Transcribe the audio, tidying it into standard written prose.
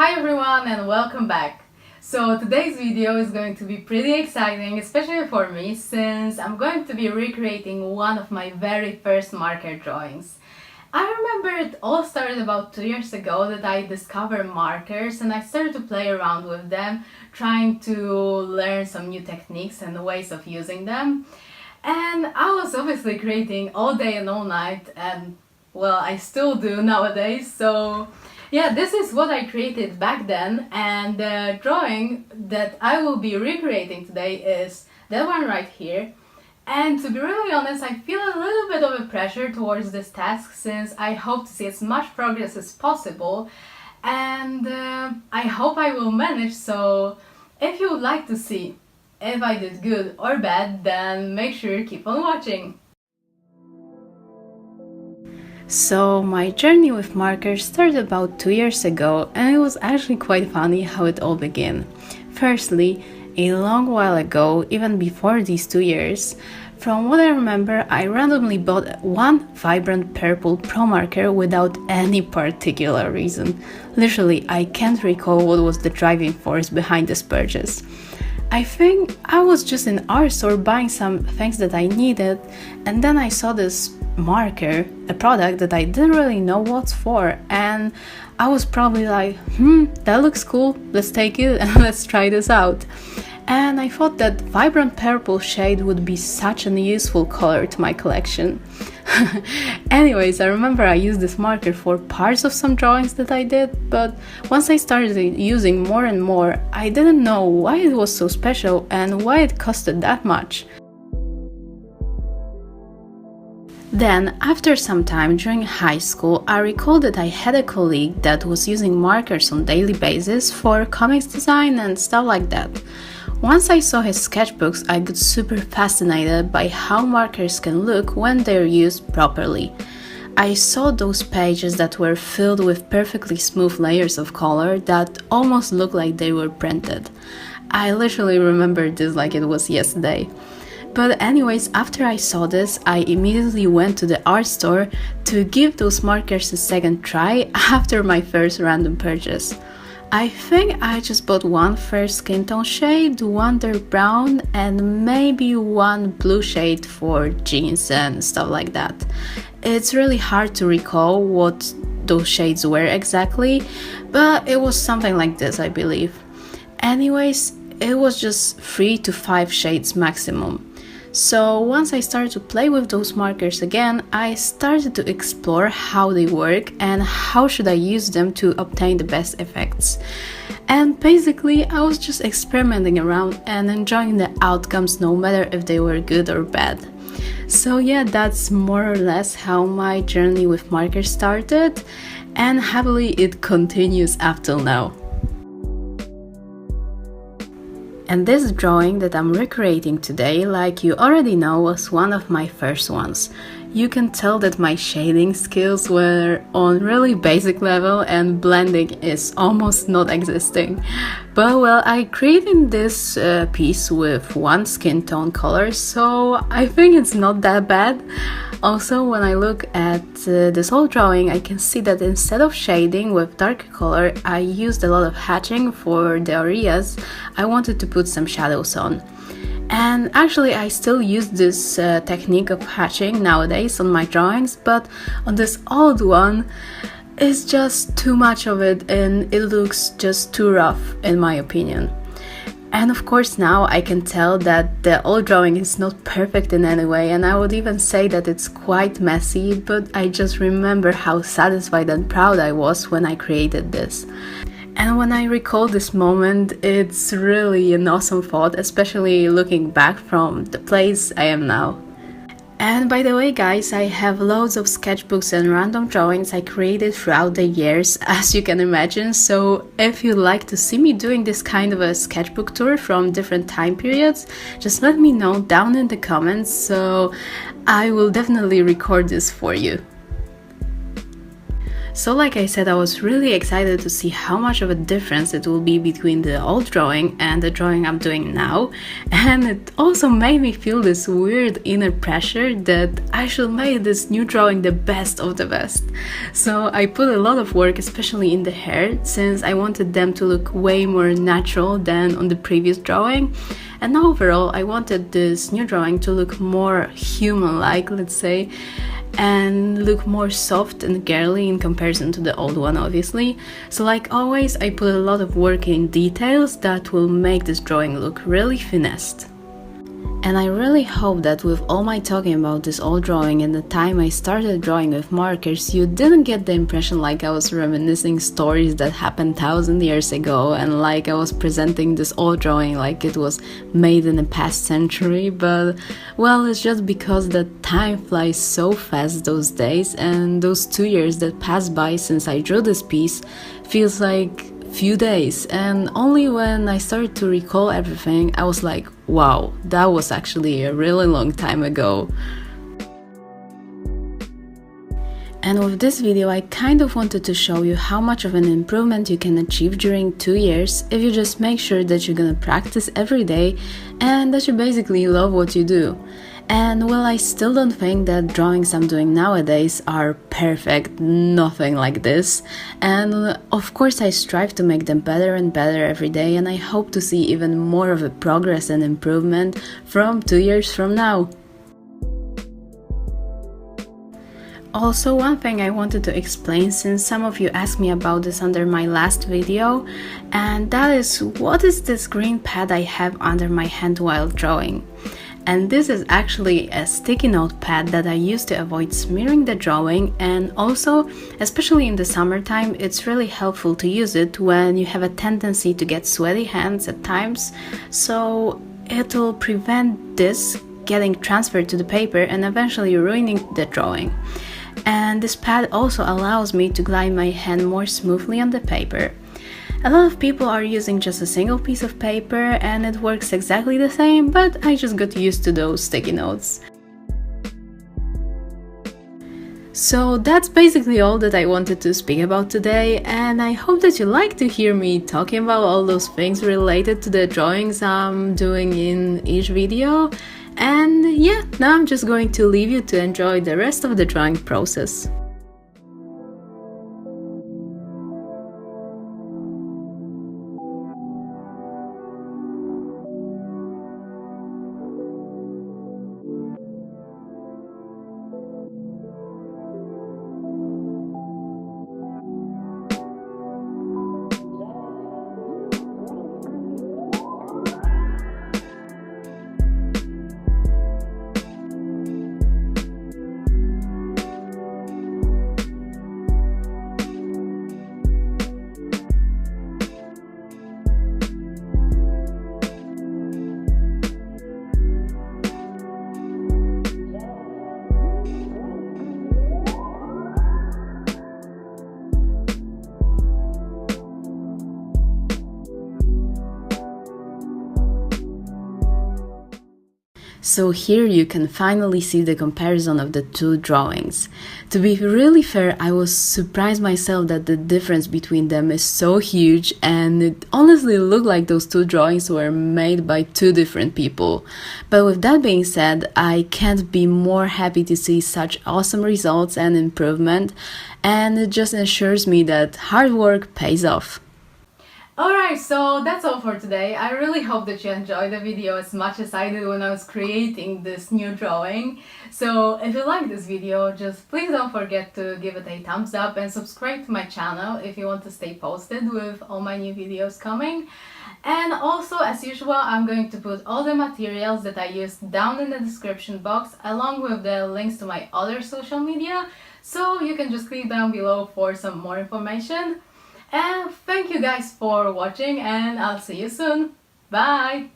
Hi everyone and welcome back! So today's video is going to be pretty exciting, especially for me, since I'm going to be recreating one of my very first marker drawings. I remember it all started about 2 years ago that I discovered markers and I started to play around with them, trying to learn some new techniques and ways of using them. And I was obviously creating all day and all night, and well, I still do nowadays, so yeah, this is what I created back then, and the drawing that I will be recreating today is that one right here. And to be really honest, I feel a little bit of a pressure towards this task since I hope to see as much progress as possible, and I hope I will manage. So if you would like to see if I did good or bad, then make sure you keep on watching. So my journey with markers started about 2 years ago, and it was actually quite funny how it all began. Firstly, a long while ago, even before these 2 years, from what I remember, I randomly bought one vibrant purple pro marker without any particular reason. Literally, I can't recall what was the driving force behind this purchase. I think I was just in our store buying some things that I needed, and then I saw this marker, a product that I didn't really know what's for, and I was probably like, that looks cool, let's take it and let's try this out. And I thought that vibrant purple shade would be such an useful color to my collection. Anyways, I remember I used this marker for parts of some drawings that I did, but once I started using more and more, I didn't know why it was so special and why it costed that much. Then, after some time during high school, I recalled that I had a colleague that was using markers on a daily basis for comics design and stuff like that. Once I saw his sketchbooks, I got super fascinated by how markers can look when they're used properly. I saw those pages that were filled with perfectly smooth layers of color that almost looked like they were printed. I literally remember this like it was yesterday. But anyways, after I saw this, I immediately went to the art store to give those markers a second try after my first random purchase. I think I just bought one first skin tone shade, one dark brown, and maybe one blue shade for jeans and stuff like that. It's really hard to recall what those shades were exactly, but it was something like this, I believe. Anyways, it was just 3 to 5 shades maximum. So once I started to play with those markers again, I started to explore how they work and how should I use them to obtain the best effects. And basically, I was just experimenting around and enjoying the outcomes no matter if they were good or bad. So yeah, that's more or less how my journey with markers started, and happily it continues up till now. And this drawing that I'm recreating today, like you already know, was one of my first ones. You can tell that my shading skills were on really basic level and blending is almost not existing. But well, I created this piece with one skin tone color, so I think it's not that bad. Also, when I look at this whole drawing, I can see that instead of shading with dark color, I used a lot of hatching for the areas I wanted to put some shadows on. And actually, I still use this technique of hatching nowadays on my drawings, but on this old one, it's just too much of it and it looks just too rough in my opinion. And of course now I can tell that the old drawing is not perfect in any way, and I would even say that it's quite messy, but I just remember how satisfied and proud I was when I created this. And when I recall this moment, it's really an awesome thought, especially looking back from the place I am now. And by the way guys, I have loads of sketchbooks and random drawings I created throughout the years, as you can imagine, so if you'd like to see me doing this kind of a sketchbook tour from different time periods, just let me know down in the comments, so I will definitely record this for you. So like I said, I was really excited to see how much of a difference it will be between the old drawing and the drawing I'm doing now, and it also made me feel this weird inner pressure that I should make this new drawing the best of the best. So I put a lot of work, especially in the hair, since I wanted them to look way more natural than on the previous drawing. And overall, I wanted this new drawing to look more human-like, let's say, and look more soft and girly in comparison to the old one, obviously. So like always, I put a lot of work in details that will make this drawing look really finessed. And I really hope that with all my talking about this old drawing and the time I started drawing with markers, you didn't get the impression like I was reminiscing stories that happened 1,000 years ago and like I was presenting this old drawing like it was made in the past century. But well, it's just because the time flies so fast those days, and those 2 years that passed by since I drew this piece feels like few days, and only when I started to recall everything I was like, wow, that was actually a really long time ago. And with this video I kind of wanted to show you how much of an improvement you can achieve during 2 years if you just make sure that you're gonna practice every day and that you basically love what you do. And well, I still don't think that drawings I'm doing nowadays are perfect, nothing like this. And of course I strive to make them better and better every day, and I hope to see even more of a progress and improvement from 2 years from now. Also, one thing I wanted to explain, since some of you asked me about this under my last video, and that is, what is this green pad I have under my hand while drawing? And this is actually a sticky note pad that I use to avoid smearing the drawing, and also, especially in the summertime, it's really helpful to use it when you have a tendency to get sweaty hands at times, so it will prevent this getting transferred to the paper and eventually ruining the drawing. And this pad also allows me to glide my hand more smoothly on the paper. A lot of people are using just a single piece of paper and it works exactly the same, but I just got used to those sticky notes. So that's basically all that I wanted to speak about today, and I hope that you like to hear me talking about all those things related to the drawings I'm doing in each video. And yeah, now I'm just going to leave you to enjoy the rest of the drawing process. So here you can finally see the comparison of the two drawings. To be really fair, I was surprised myself that the difference between them is so huge, and it honestly looked like those two drawings were made by two different people. But with that being said, I can't be more happy to see such awesome results and improvement, and it just ensures me that hard work pays off. Alright, so that's all for today. I really hope that you enjoyed the video as much as I did when I was creating this new drawing. So if you like this video, just please don't forget to give it a thumbs up and subscribe to my channel if you want to stay posted with all my new videos coming. And also, as usual, I'm going to put all the materials that I used down in the description box, along with the links to my other social media, so you can just click down below for some more information. And thank you guys for watching, and I'll see you soon. Bye!